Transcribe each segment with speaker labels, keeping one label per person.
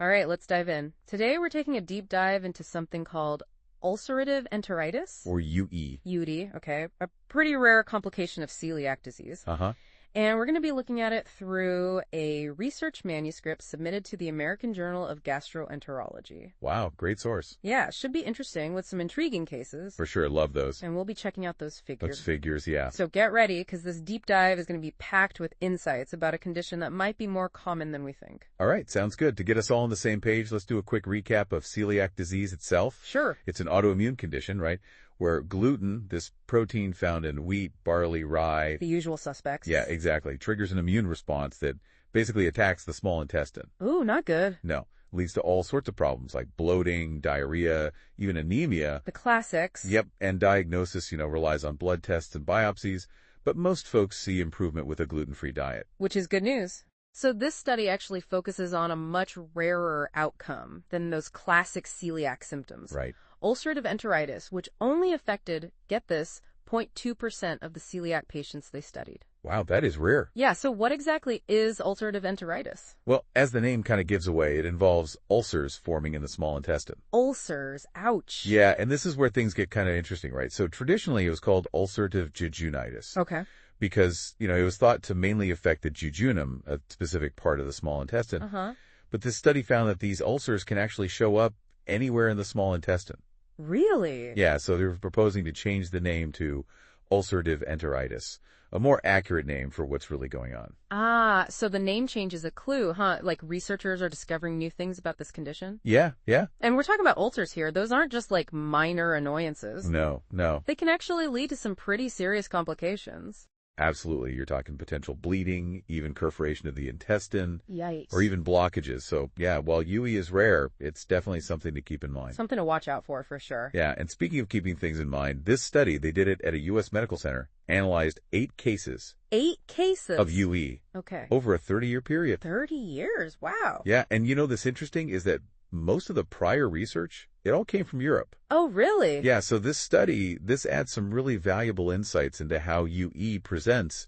Speaker 1: All right, let's dive in. Today we're taking a deep dive into something called ulcerative enteritis.
Speaker 2: Or UE.
Speaker 1: UD, okay. A pretty rare complication of celiac disease.
Speaker 2: Uh-huh.
Speaker 1: And we're going to be looking at it through a research manuscript submitted to the American Journal of Gastroenterology.
Speaker 2: Wow, great source.
Speaker 1: Yeah, it should be interesting with some intriguing cases.
Speaker 2: For sure, love those.
Speaker 1: And we'll be checking out those figures.
Speaker 2: Those figures, yeah.
Speaker 1: So get ready, because this deep dive is going to be packed with insights about a condition that might be more common than we think.
Speaker 2: All right, sounds good. To get us all on the same page, let's do a quick recap of celiac disease itself.
Speaker 1: Sure.
Speaker 2: It's an autoimmune condition, right? Where gluten, this protein found in wheat, barley, rye.
Speaker 1: The usual suspects.
Speaker 2: Yeah, exactly. Triggers an immune response that basically attacks the small intestine.
Speaker 1: Ooh, not good.
Speaker 2: No. Leads to all sorts of problems like bloating, diarrhea, even anemia.
Speaker 1: The classics.
Speaker 2: Yep. And diagnosis, relies on blood tests and biopsies. But most folks see improvement with a gluten-free diet.
Speaker 1: Which is good news. So this study actually focuses on a much rarer outcome than those classic celiac symptoms.
Speaker 2: Right.
Speaker 1: Ulcerative enteritis, which only affected, get this, 0.2% of the celiac patients they studied.
Speaker 2: Wow, that is rare.
Speaker 1: Yeah, so what exactly is ulcerative enteritis?
Speaker 2: Well, as the name kind of gives away, it involves ulcers forming in the small intestine.
Speaker 1: Ulcers, ouch.
Speaker 2: Yeah, and this is where things get kind of interesting, right? So traditionally, it was called ulcerative jejunitis.
Speaker 1: Okay.
Speaker 2: Because, it was thought to mainly affect the jejunum, a specific part of the small intestine.
Speaker 1: Uh-huh.
Speaker 2: But this study found that these ulcers can actually show up anywhere in the small intestine.
Speaker 1: Really?
Speaker 2: Yeah, so they're proposing to change the name to ulcerative enteritis, a more accurate name for what's really going on.
Speaker 1: Ah, so the name change is a clue, huh? Like researchers are discovering new things about this condition?
Speaker 2: Yeah.
Speaker 1: And we're talking about ulcers here. Those aren't just like minor annoyances.
Speaker 2: No.
Speaker 1: They can actually lead to some pretty serious complications.
Speaker 2: Absolutely. You're talking potential bleeding, even perforation of the intestine.
Speaker 1: Yikes.
Speaker 2: Or even blockages. So, yeah, while UE is rare, it's definitely something to keep in mind.
Speaker 1: Something to watch out for sure.
Speaker 2: Yeah, and speaking of keeping things in mind, this study, they did it at a U.S. medical center, analyzed 8 cases.
Speaker 1: 8 cases?
Speaker 2: Of UE.
Speaker 1: Okay.
Speaker 2: Over a 30-year period.
Speaker 1: 30 years? Wow.
Speaker 2: Yeah, and this interesting is that most of the prior research, it all came from Europe.
Speaker 1: Oh, really?
Speaker 2: Yeah, so this study, this adds some really valuable insights into how UE presents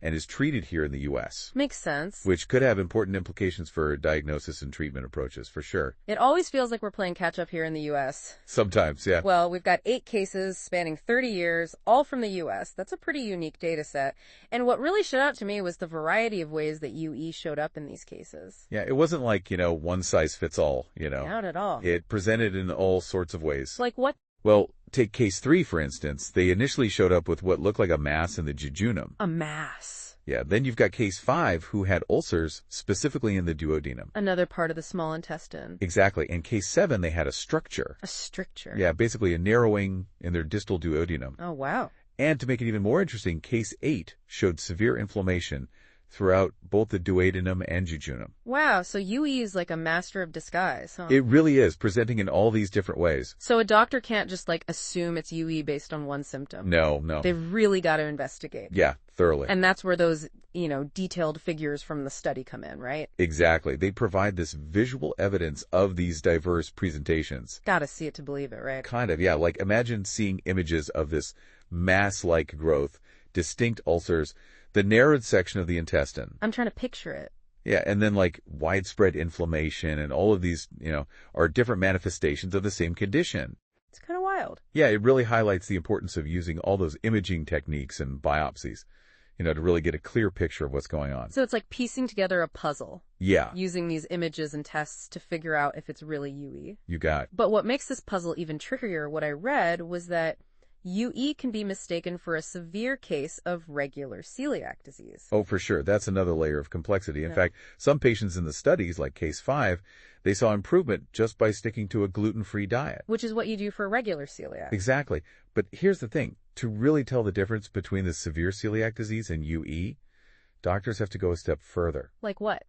Speaker 2: and is treated here in the U.S.
Speaker 1: Makes sense.
Speaker 2: Which could have important implications for diagnosis and treatment approaches, for sure.
Speaker 1: It always feels like we're playing catch-up here in the U.S.
Speaker 2: Sometimes, yeah.
Speaker 1: Well, we've got 8 cases spanning 30 years, all from the U.S. That's a pretty unique data set. And what really stood out to me was the variety of ways that UE showed up in these cases.
Speaker 2: Yeah, it wasn't like, one size fits all,
Speaker 1: Not at all.
Speaker 2: It presented in all sorts of ways.
Speaker 1: Like what?
Speaker 2: Well, take case 3, for instance. They initially showed up with what looked like a mass in the jejunum.
Speaker 1: A mass.
Speaker 2: Yeah, then you've got case 5 who had ulcers specifically in the duodenum.
Speaker 1: Another part of the small intestine.
Speaker 2: Exactly. And case 7, they had a stricture.
Speaker 1: A stricture.
Speaker 2: Yeah, basically a narrowing in their distal duodenum.
Speaker 1: Oh, wow.
Speaker 2: And to make it even more interesting, case 8 showed severe inflammation throughout both the duodenum and jejunum.
Speaker 1: Wow, so UE is like a master of disguise, huh?
Speaker 2: It really is, presenting in all these different ways.
Speaker 1: So a doctor can't just assume it's UE based on one symptom.
Speaker 2: No.
Speaker 1: They've really got to investigate.
Speaker 2: Yeah, thoroughly.
Speaker 1: And that's where those, detailed figures from the study come in, right?
Speaker 2: Exactly. They provide this visual evidence of these diverse presentations.
Speaker 1: Gotta see it to believe it, right?
Speaker 2: Kind of, yeah. Like imagine seeing images of this mass-like growth, distinct ulcers, the narrowed section of the intestine.
Speaker 1: I'm trying to picture it.
Speaker 2: Yeah, and then widespread inflammation and all of these, are different manifestations of the same condition.
Speaker 1: It's kind of wild.
Speaker 2: Yeah, it really highlights the importance of using all those imaging techniques and biopsies, to really get a clear picture of what's going on.
Speaker 1: So it's like piecing together a puzzle.
Speaker 2: Yeah.
Speaker 1: Using these images and tests to figure out if it's really UE.
Speaker 2: You got.
Speaker 1: But what makes this puzzle even trickier, what I read, was that UE can be mistaken for a severe case of regular celiac disease.
Speaker 2: Oh, for sure. That's another layer of complexity. In fact, some patients in the studies, like case 5, they saw improvement just by sticking to a gluten-free diet.
Speaker 1: Which is what you do for regular celiac.
Speaker 2: Exactly. But here's the thing. To really tell the difference between the severe celiac disease and UE, doctors have to go a step further.
Speaker 1: Like what?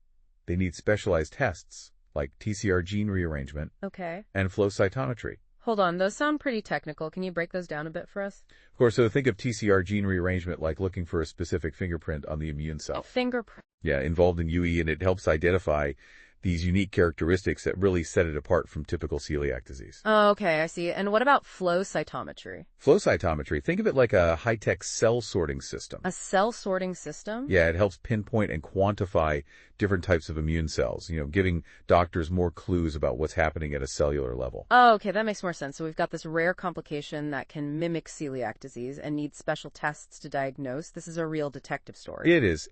Speaker 2: They need specialized tests, like TCR gene rearrangement and flow cytometry.
Speaker 1: Hold on, those sound pretty technical. Can you break those down a bit for us?
Speaker 2: Of course, so think of TCR gene rearrangement like looking for a specific fingerprint on the immune cell.
Speaker 1: Fingerprint?
Speaker 2: Yeah, involved in UE, and it helps identify these unique characteristics that really set it apart from typical celiac disease.
Speaker 1: Oh, okay, I see. And what about flow cytometry?
Speaker 2: Flow cytometry, think of it like a high-tech cell sorting system.
Speaker 1: A cell sorting system?
Speaker 2: Yeah, it helps pinpoint and quantify different types of immune cells, giving doctors more clues about what's happening at a cellular level.
Speaker 1: Oh, okay, that makes more sense. So we've got this rare complication that can mimic celiac disease and needs special tests to diagnose. This is a real detective story.
Speaker 2: It is.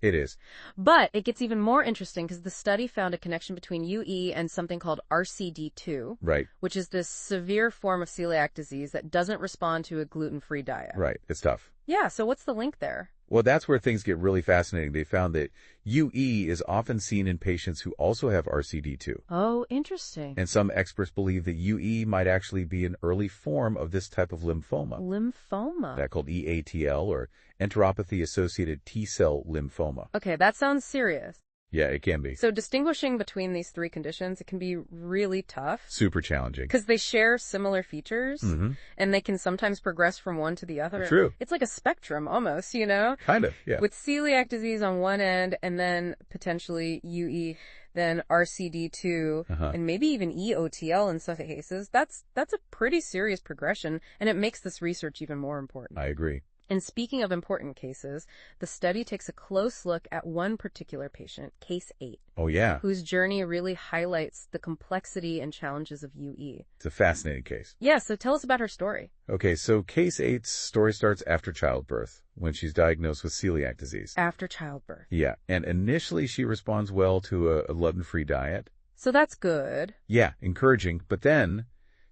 Speaker 1: But it gets even more interesting because the study found a connection between UE and something called RCD2,
Speaker 2: Right.
Speaker 1: which is this severe form of celiac disease that doesn't respond to a gluten-free diet.
Speaker 2: Right. It's tough.
Speaker 1: Yeah, so what's the link there?
Speaker 2: Well, that's where things get really fascinating. They found that UE is often seen in patients who also have RCD2.
Speaker 1: Oh, interesting.
Speaker 2: And some experts believe that UE might actually be an early form of this type of lymphoma.
Speaker 1: Lymphoma.
Speaker 2: That called EATL, or enteropathy-associated T-cell lymphoma.
Speaker 1: Okay, that sounds serious.
Speaker 2: Yeah, it can be.
Speaker 1: So distinguishing between these three conditions, it can be really tough.
Speaker 2: Super challenging.
Speaker 1: Because they share similar features, and they can sometimes progress from one to the other.
Speaker 2: True.
Speaker 1: It's like a spectrum almost,
Speaker 2: Kind of, yeah.
Speaker 1: With celiac disease on one end, and then potentially UE, then RCD2, and maybe even EOTL in some cases. That's a pretty serious progression, and it makes this research even more important.
Speaker 2: I agree.
Speaker 1: And speaking of important cases, the study takes a close look at one particular patient, Case 8.
Speaker 2: Oh, yeah.
Speaker 1: Whose journey really highlights the complexity and challenges of UE.
Speaker 2: It's a fascinating case.
Speaker 1: Yeah, so tell us about her story.
Speaker 2: Okay, so Case 8's story starts after childbirth, when she's diagnosed with celiac disease.
Speaker 1: After childbirth.
Speaker 2: Yeah, and initially she responds well to a gluten-free diet.
Speaker 1: So that's good.
Speaker 2: Yeah, encouraging, but then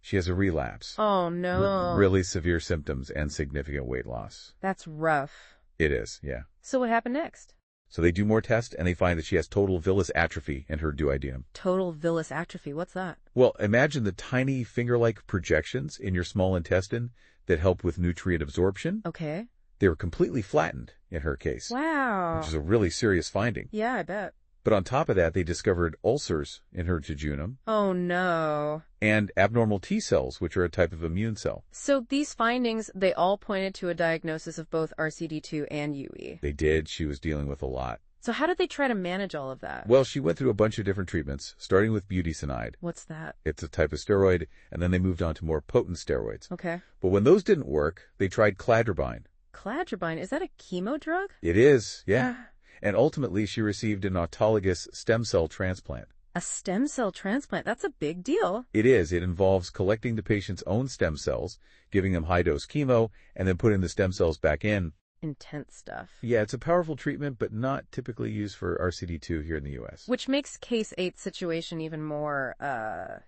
Speaker 2: she has a relapse.
Speaker 1: Oh, no.
Speaker 2: Really severe symptoms and significant weight loss.
Speaker 1: That's rough.
Speaker 2: It is, yeah.
Speaker 1: So what happened next?
Speaker 2: So they do more tests, and they find that she has total villus atrophy in her duodenum.
Speaker 1: Total villus atrophy. What's that?
Speaker 2: Well, imagine the tiny finger-like projections in your small intestine that help with nutrient absorption.
Speaker 1: Okay.
Speaker 2: They were completely flattened in her case.
Speaker 1: Wow.
Speaker 2: Which is a really serious finding.
Speaker 1: Yeah, I bet.
Speaker 2: But on top of that, they discovered ulcers in her jejunum.
Speaker 1: Oh, no.
Speaker 2: And abnormal T cells, which are a type of immune cell.
Speaker 1: So these findings, they all pointed to a diagnosis of both RCD2 and UE.
Speaker 2: They did. She was dealing with a lot.
Speaker 1: So how did they try to manage all of that?
Speaker 2: Well, she went through a bunch of different treatments, starting with budesonide.
Speaker 1: What's that?
Speaker 2: It's a type of steroid, and then they moved on to more potent steroids.
Speaker 1: Okay.
Speaker 2: But when those didn't work, they tried cladribine.
Speaker 1: Cladribine, is that a chemo drug?
Speaker 2: It is, yeah. And ultimately, she received an autologous stem cell transplant.
Speaker 1: A stem cell transplant? That's a big deal.
Speaker 2: It is. It involves collecting the patient's own stem cells, giving them high-dose chemo, and then putting the stem cells back in.
Speaker 1: Intense stuff.
Speaker 2: Yeah, it's a powerful treatment, but not typically used for RCD2 here in the U.S.
Speaker 1: Which makes Case 8's situation even more,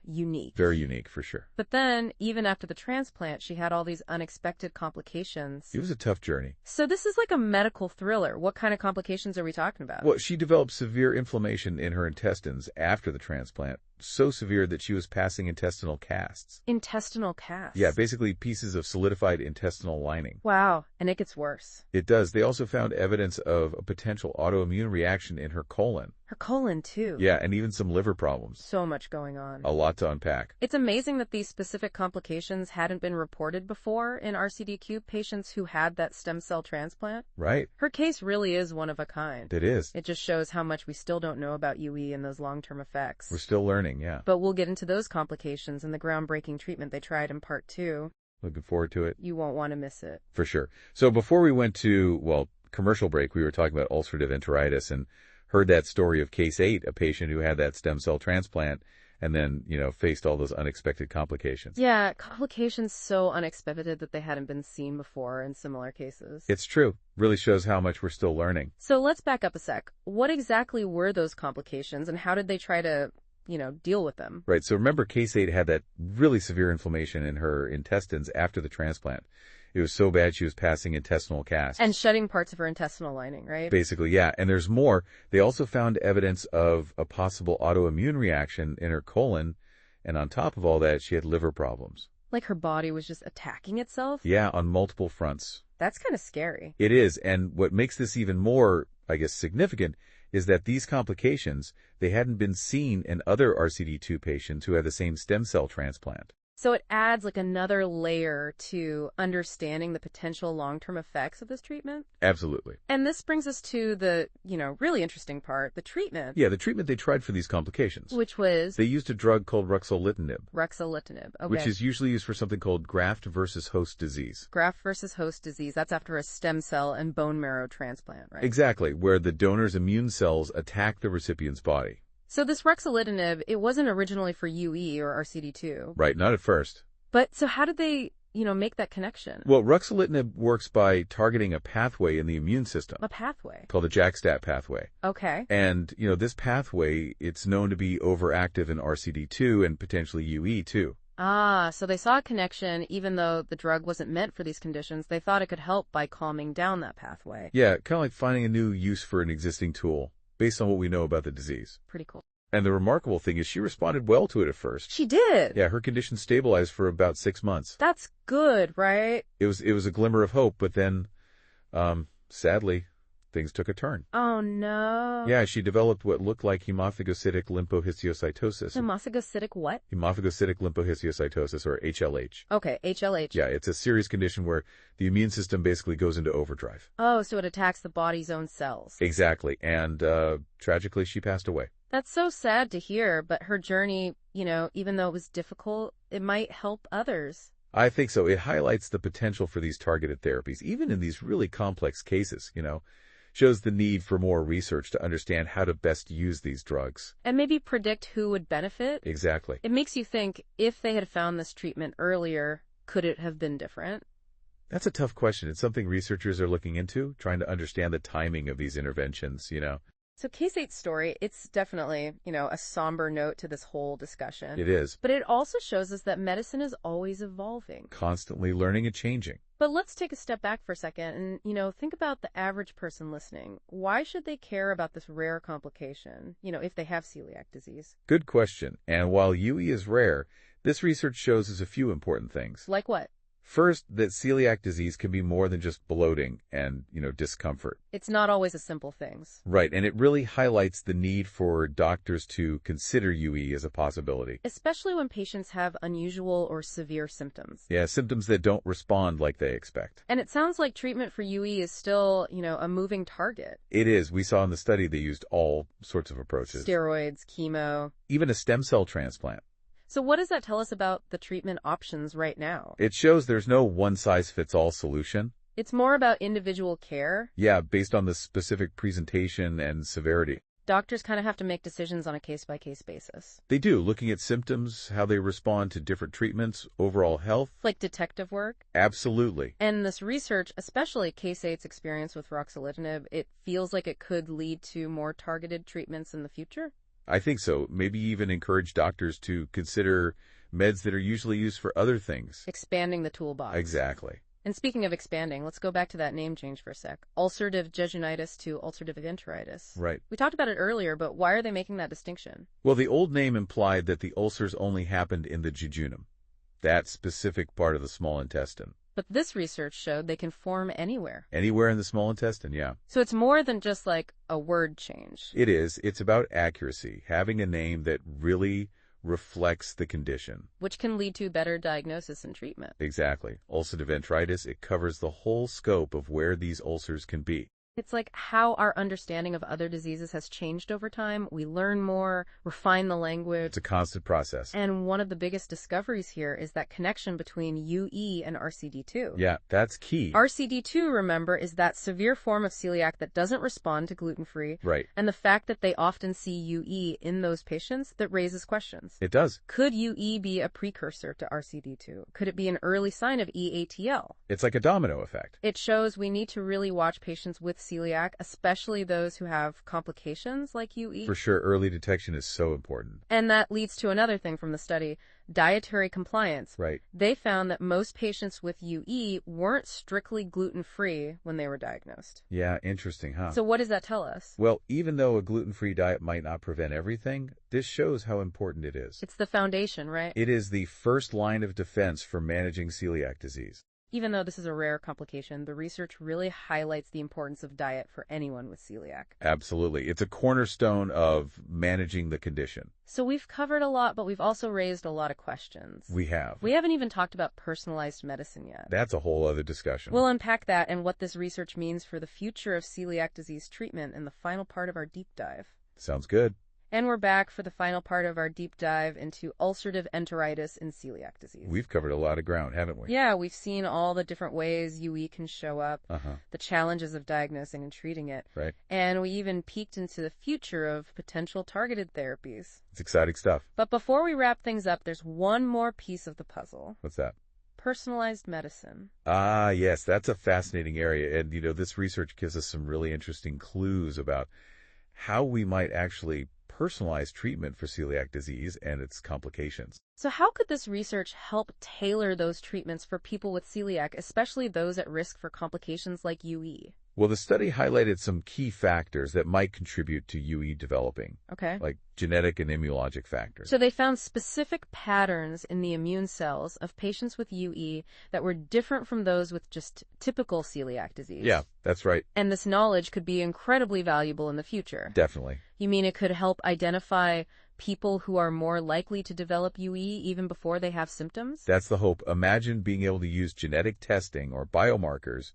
Speaker 1: unique.
Speaker 2: Very unique, for sure.
Speaker 1: But then, even after the transplant, she had all these unexpected complications.
Speaker 2: It was a tough journey.
Speaker 1: So this is like a medical thriller. What kind of complications are we talking about?
Speaker 2: Well, she developed severe inflammation in her intestines after the transplant, so severe that she was passing intestinal casts.
Speaker 1: Intestinal casts?
Speaker 2: Yeah, basically pieces of solidified intestinal lining.
Speaker 1: Wow, and it gets worse.
Speaker 2: It does. They also found evidence of a potential autoimmune reaction in her colon.
Speaker 1: Her colon, too.
Speaker 2: Yeah, and even some liver problems.
Speaker 1: So much going on.
Speaker 2: A lot to unpack.
Speaker 1: It's amazing that these specific complications hadn't been reported before in RCDQ patients who had that stem cell transplant.
Speaker 2: Right.
Speaker 1: Her case really is one of a kind.
Speaker 2: It is.
Speaker 1: It just shows how much we still don't know about UE and those long-term effects.
Speaker 2: We're still learning, yeah.
Speaker 1: But we'll get into those complications and the groundbreaking treatment they tried in part 2.
Speaker 2: Looking forward to it.
Speaker 1: You won't want to miss it.
Speaker 2: For sure. So before we went to, commercial break, we were talking about ulcerative enteritis and heard that story of Case 8, a patient who had that stem cell transplant and then, faced all those unexpected complications.
Speaker 1: Yeah, complications so unexpected that they hadn't been seen before in similar cases.
Speaker 2: It's true. Really shows how much we're still learning.
Speaker 1: So let's back up a sec. What exactly were those complications and how did they try to deal with them?
Speaker 2: Right. So remember, Case 8 had that really severe inflammation in her intestines after the transplant. It was so bad she was passing intestinal casts.
Speaker 1: And shedding parts of her intestinal lining, right?
Speaker 2: Basically, yeah. And there's more. They also found evidence of a possible autoimmune reaction in her colon. And on top of all that, she had liver problems.
Speaker 1: Like her body was just attacking itself?
Speaker 2: Yeah, on multiple fronts.
Speaker 1: That's kind of scary.
Speaker 2: It is. And what makes this even more, significant is that these complications, they hadn't been seen in other RCD2 patients who had the same stem cell transplant.
Speaker 1: So it adds like another layer to understanding the potential long-term effects of this treatment.
Speaker 2: Absolutely.
Speaker 1: And this brings us to the, really interesting part, the treatment.
Speaker 2: Yeah, the treatment they tried for these complications.
Speaker 1: Which was?
Speaker 2: They used a drug called ruxolitinib.
Speaker 1: Ruxolitinib, okay.
Speaker 2: Which is usually used for something called graft versus host disease.
Speaker 1: Graft versus host disease. That's after a stem cell and bone marrow transplant, right?
Speaker 2: Exactly, where the donor's immune cells attack the recipient's body.
Speaker 1: So this ruxolitinib, it wasn't originally for UE or RCD2.
Speaker 2: Right, not at first.
Speaker 1: But so how did they, make that connection?
Speaker 2: Well, ruxolitinib works by targeting a pathway in the immune system.
Speaker 1: A pathway?
Speaker 2: Called the JAK-STAT pathway.
Speaker 1: Okay.
Speaker 2: And, this pathway, it's known to be overactive in RCD2 and potentially UE too.
Speaker 1: Ah, so they saw a connection even though the drug wasn't meant for these conditions. They thought it could help by calming down that pathway.
Speaker 2: Yeah, kind of like finding a new use for an existing tool, based on what we know about the disease.
Speaker 1: Pretty cool.
Speaker 2: And the remarkable thing is she responded well to it at first.
Speaker 1: She did?
Speaker 2: Yeah, her condition stabilized for about 6 months.
Speaker 1: That's good, right?
Speaker 2: It was a glimmer of hope, but then, sadly, things took a turn.
Speaker 1: Oh, no.
Speaker 2: Yeah, she developed what looked like hemophagocytic lymphohistiocytosis.
Speaker 1: Hemophagocytic what?
Speaker 2: Hemophagocytic lymphohistiocytosis, or HLH.
Speaker 1: Okay, HLH.
Speaker 2: Yeah, it's a serious condition where the immune system basically goes into overdrive.
Speaker 1: Oh, so it attacks the body's own cells.
Speaker 2: Exactly, and tragically she passed away.
Speaker 1: That's so sad to hear, but her journey, even though it was difficult, it might help others.
Speaker 2: I think so. It highlights the potential for these targeted therapies, even in these really complex cases, shows the need for more research to understand how to best use these drugs.
Speaker 1: And maybe predict who would benefit.
Speaker 2: Exactly.
Speaker 1: It makes you think, if they had found this treatment earlier, could it have been different?
Speaker 2: That's a tough question. It's something researchers are looking into, trying to understand the timing of these interventions,
Speaker 1: So Case 8's story, it's definitely, a somber note to this whole discussion.
Speaker 2: It is.
Speaker 1: But it also shows us that medicine is always evolving.
Speaker 2: Constantly learning and changing.
Speaker 1: But let's take a step back for a second and, think about the average person listening. Why should they care about this rare complication, if they have celiac disease?
Speaker 2: Good question. And while UE is rare, this research shows us a few important things.
Speaker 1: Like what?
Speaker 2: First, that celiac disease can be more than just bloating and, discomfort.
Speaker 1: It's not always the simple things.
Speaker 2: Right, and it really highlights the need for doctors to consider UE as a possibility.
Speaker 1: Especially when patients have unusual or severe symptoms.
Speaker 2: Yeah, symptoms that don't respond like they expect.
Speaker 1: And it sounds like treatment for UE is still, a moving target.
Speaker 2: It is. We saw in the study they used all sorts of approaches.
Speaker 1: Steroids, chemo.
Speaker 2: Even a stem cell transplant.
Speaker 1: So what does that tell us about the treatment options right now?
Speaker 2: It shows there's no one-size-fits-all solution.
Speaker 1: It's more about individual care?
Speaker 2: Yeah, based on the specific presentation and severity.
Speaker 1: Doctors kind of have to make decisions on a case-by-case basis.
Speaker 2: They do, looking at symptoms, how they respond to different treatments, overall health.
Speaker 1: Like detective work?
Speaker 2: Absolutely.
Speaker 1: And this research, especially Case 8's experience with ruxolitinib, it feels like it could lead to more targeted treatments in the future?
Speaker 2: I think so. Maybe even encourage doctors to consider meds that are usually used for other things.
Speaker 1: Expanding the toolbox.
Speaker 2: Exactly.
Speaker 1: And speaking of expanding, let's go back to that name change for a sec. Ulcerative Jejunitis to ulcerative enteritis.
Speaker 2: Right.
Speaker 1: We talked about it earlier, but why are they making that distinction?
Speaker 2: Well, the old name implied that the ulcers only happened in the jejunum, that specific part of the small intestine.
Speaker 1: But this research showed they can form anywhere.
Speaker 2: Anywhere in the small intestine, yeah.
Speaker 1: So it's more than just like a word change.
Speaker 2: It is. It's about accuracy, having a name that really reflects the condition.
Speaker 1: Which can lead to better diagnosis and treatment.
Speaker 2: Exactly. Ulcerative enteritis, it covers the whole scope of where these ulcers can be.
Speaker 1: It's like how our understanding of other diseases has changed over time. We learn more, refine the language.
Speaker 2: It's a constant process.
Speaker 1: And one of the biggest discoveries here is that connection between UE and RCD2.
Speaker 2: Yeah, that's key.
Speaker 1: RCD2, remember, is that severe form of celiac that doesn't respond to gluten-free.
Speaker 2: Right.
Speaker 1: And the fact that they often see UE in those patients, that raises questions.
Speaker 2: It does.
Speaker 1: Could UE be a precursor to RCD2? Could it be an early sign of EATL?
Speaker 2: It's like a domino effect.
Speaker 1: It shows we need to really watch patients with celiac, especially those who have complications like UE.
Speaker 2: For sure, early detection is so important.
Speaker 1: And that leads to another thing from the study, dietary compliance.
Speaker 2: Right.
Speaker 1: They found that most patients with UE weren't strictly gluten-free when they were diagnosed.
Speaker 2: Yeah, interesting, huh?
Speaker 1: So what does that tell us?
Speaker 2: Well, even though a gluten-free diet might not prevent everything, this shows how important it is.
Speaker 1: It's the foundation, right?
Speaker 2: It is the first line of defense for managing celiac disease.
Speaker 1: Even though this is a rare complication, the research really highlights the importance of diet for anyone with celiac.
Speaker 2: Absolutely. It's a cornerstone of managing the condition.
Speaker 1: So we've covered a lot, but we've also raised a lot of questions.
Speaker 2: We have.
Speaker 1: We haven't even talked about personalized medicine yet.
Speaker 2: That's a whole other discussion.
Speaker 1: We'll unpack that and what this research means for the future of celiac disease treatment in the final part of our deep dive.
Speaker 2: Sounds good.
Speaker 1: And we're back for the final part of our deep dive into ulcerative enteritis in celiac disease.
Speaker 2: We've covered a lot of ground, haven't we?
Speaker 1: Yeah, we've seen all the different ways UE can show up, the challenges of diagnosing and treating it.
Speaker 2: Right.
Speaker 1: And we even peeked into the future of potential targeted therapies.
Speaker 2: It's exciting stuff.
Speaker 1: But before we wrap things up, there's one more piece of the puzzle.
Speaker 2: What's that?
Speaker 1: Personalized medicine.
Speaker 2: Ah, yes, that's a fascinating area. And, this research gives us some really interesting clues about how we might actually personalized treatment for celiac disease and its complications.
Speaker 1: So how could this research help tailor those treatments for people with celiac, especially those at risk for complications like UE?
Speaker 2: Well, the study highlighted some key factors that might contribute to UE developing.
Speaker 1: Okay.
Speaker 2: Like genetic and immunologic factors.
Speaker 1: So they found specific patterns in the immune cells of patients with UE that were different from those with just typical celiac disease.
Speaker 2: Yeah, that's right.
Speaker 1: And this knowledge could be incredibly valuable in the future.
Speaker 2: Definitely.
Speaker 1: You mean it could help identify people who are more likely to develop UE even before they have symptoms?
Speaker 2: That's the hope. Imagine being able to use genetic testing or biomarkers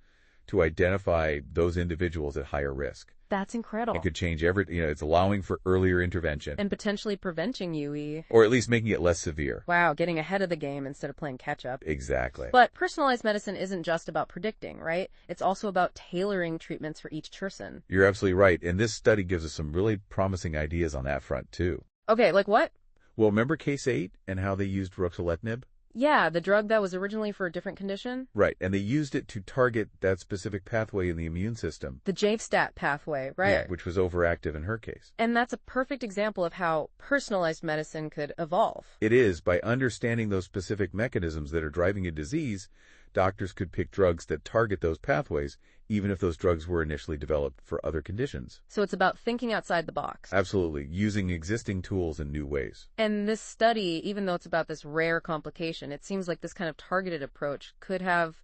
Speaker 2: to identify those individuals at higher risk.
Speaker 1: That's incredible.
Speaker 2: It could change it's allowing for earlier intervention.
Speaker 1: And potentially preventing UE.
Speaker 2: Or at least making it less severe.
Speaker 1: Wow, getting ahead of the game instead of playing catch up.
Speaker 2: Exactly.
Speaker 1: But personalized medicine isn't just about predicting, right? It's also about tailoring treatments for each person.
Speaker 2: You're absolutely right. And this study gives us some really promising ideas on that front, too.
Speaker 1: Okay, like what?
Speaker 2: Well, remember Case 8 and how they used ruxolitinib?
Speaker 1: Yeah, the drug that was originally for a different condition?
Speaker 2: Right, and they used it to target that specific pathway in the immune system.
Speaker 1: The JAVSTAT pathway, right?
Speaker 2: Yeah, which was overactive in her case.
Speaker 1: And that's a perfect example of how personalized medicine could evolve.
Speaker 2: It is. By understanding those specific mechanisms that are driving a disease, doctors could pick drugs that target those pathways, even if those drugs were initially developed for other conditions.
Speaker 1: So it's about thinking outside the box.
Speaker 2: Absolutely, using existing tools in new ways.
Speaker 1: And this study, even though it's about this rare complication, it seems like this kind of targeted approach could have,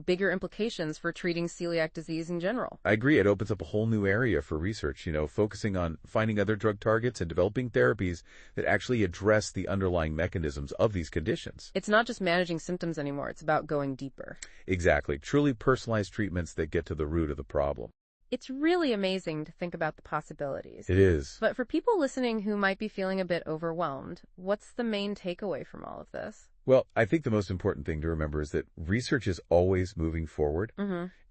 Speaker 1: bigger implications for treating celiac disease in general.
Speaker 2: I agree. It opens up a whole new area for research, focusing on finding other drug targets and developing therapies that actually address the underlying mechanisms of these conditions.
Speaker 1: It's not just managing symptoms anymore. It's about going deeper.
Speaker 2: Exactly. Truly personalized treatments that get to the root of the problem.
Speaker 1: It's really amazing to think about the possibilities.
Speaker 2: It is.
Speaker 1: But for people listening who might be feeling a bit overwhelmed, what's the main takeaway from all of this?
Speaker 2: Well, I think the most important thing to remember is that research is always moving forward.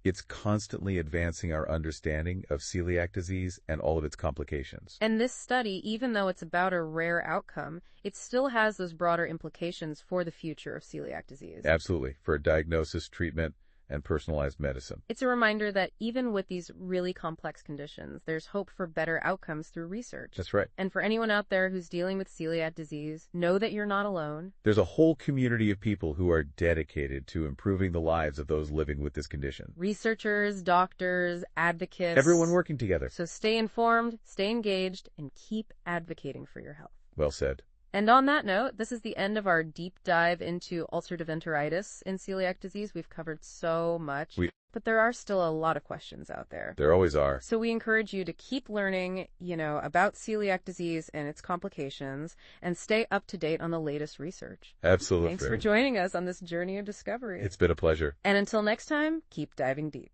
Speaker 2: It's constantly advancing our understanding of celiac disease and all of its complications.
Speaker 1: And this study, even though it's about a rare outcome, it still has those broader implications for the future of celiac disease.
Speaker 2: Absolutely. For diagnosis, treatment, and personalized medicine.
Speaker 1: It's a reminder that even with these really complex conditions, there's hope for better outcomes through research.
Speaker 2: That's right.
Speaker 1: And for anyone out there who's dealing with celiac disease, know that you're not alone.
Speaker 2: There's a whole community of people who are dedicated to improving the lives of those living with this condition.
Speaker 1: Researchers, doctors, advocates.
Speaker 2: Everyone working together.
Speaker 1: So stay informed, stay engaged, and keep advocating for your health.
Speaker 2: Well said.
Speaker 1: And on that note, this is the end of our deep dive into ulcerative enteritis in celiac disease. We've covered so much, but there are still a lot of questions out there.
Speaker 2: There always are.
Speaker 1: So we encourage you to keep learning, about celiac disease and its complications, and stay up to date on the latest research.
Speaker 2: Absolutely.
Speaker 1: Thanks for joining us on this journey of discovery.
Speaker 2: It's been a pleasure.
Speaker 1: And until next time, keep diving deep.